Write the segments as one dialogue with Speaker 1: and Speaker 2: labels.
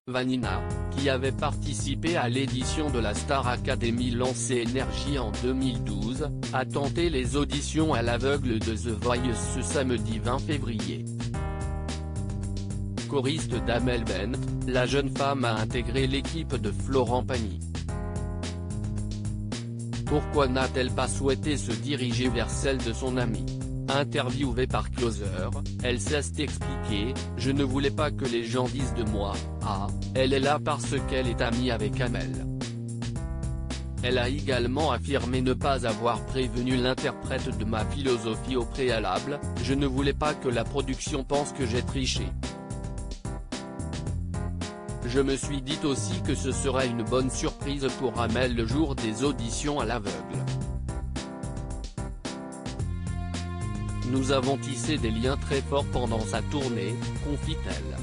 Speaker 1: Vanina, qui avait participé à l'édition de la Star Academy lancée Énergie en 2012, a tenté les auditions à l'aveugle de The Voice ce samedi 20 février. Choriste d'Amel Bent, la jeune femme a intégré l'équipe de Florent Pagny. Pourquoi n'a-t-elle pas souhaité se diriger vers celle de son amie ? Interviewée par Closer, elle s'est expliquée « Je ne voulais pas que les gens disent de moi, ah, elle est là parce qu'elle est amie avec Amel ». Elle a également affirmé ne pas avoir prévenu l'interprète de ma philosophie au préalable, « Je ne voulais pas que la production pense que j'ai triché. Je me suis dit aussi que ce serait une bonne surprise pour Amel le jour des auditions à l'aveugle. Nous avons tissé des liens très forts pendant sa tournée, confie-t-elle.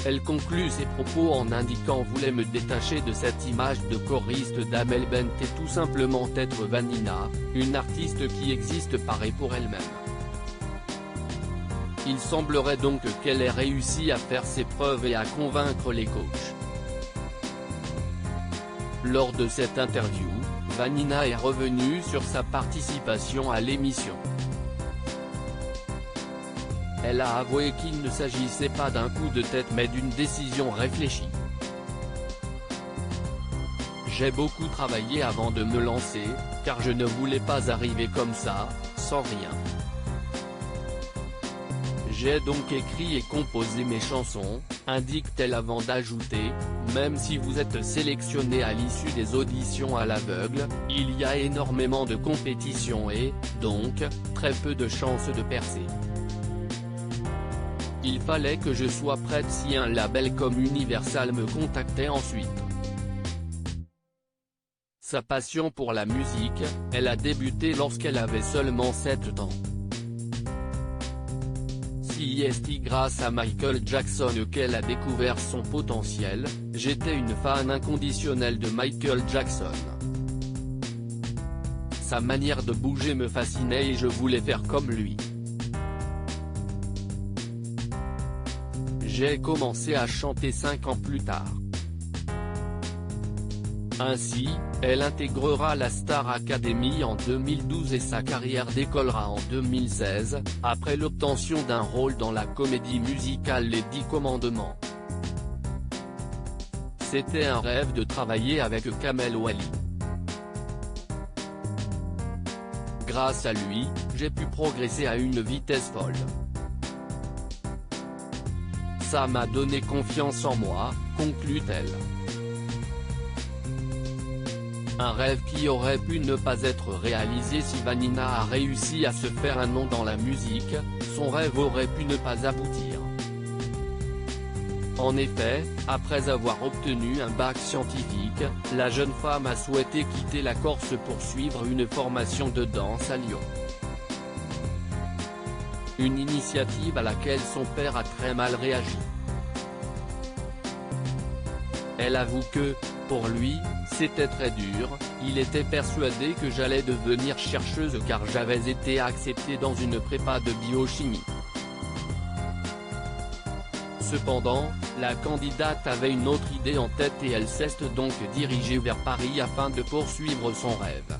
Speaker 1: Elle conclut ses propos en indiquant « Voulais me détacher de cette image de choriste d'Amel Bent et tout simplement être Vanina, une artiste qui existe par et pour elle-même ». Il semblerait donc qu'elle ait réussi à faire ses preuves et à convaincre les coachs. Lors de cette interview, Vanina est revenue sur sa participation à l'émission. Elle a avoué qu'il ne s'agissait pas d'un coup de tête mais d'une décision réfléchie. J'ai beaucoup travaillé avant de me lancer, car je ne voulais pas arriver comme ça, sans rien. J'ai donc écrit et composé mes chansons, indique-t-elle avant d'ajouter, même si vous êtes sélectionné à l'issue des auditions à l'aveugle, il y a énormément de compétition et, donc, très peu de chances de percer. Il fallait que je sois prête si un label comme Universal me contactait ensuite. Sa passion pour la musique, elle a débuté lorsqu'elle avait seulement 7 ans. C'est grâce à Michael Jackson qu'elle a découvert son potentiel, j'étais une fan inconditionnelle de Michael Jackson. Sa manière de bouger me fascinait et je voulais faire comme lui. J'ai commencé à chanter 5 ans plus tard. Ainsi, elle intégrera la Star Academy en 2012 et sa carrière décollera en 2016, après l'obtention d'un rôle dans la comédie musicale Les 10 Commandements. C'était un rêve de travailler avec Kamel Wally. Grâce à lui, j'ai pu progresser à une vitesse folle. Ça m'a donné confiance en moi, conclut-elle. Un rêve qui aurait pu ne pas être réalisé si Vanina a réussi à se faire un nom dans la musique, son rêve aurait pu ne pas aboutir. En effet, après avoir obtenu un bac scientifique, la jeune femme a souhaité quitter la Corse pour suivre une formation de danse à Lyon. Une initiative à laquelle son père a très mal réagi. Elle avoue que, pour lui, c'était très dur, il était persuadé que j'allais devenir chercheuse car j'avais été acceptée dans une prépa de biochimie. Cependant, la candidate avait une autre idée en tête et elle s'est donc dirigée vers Paris afin de poursuivre son rêve.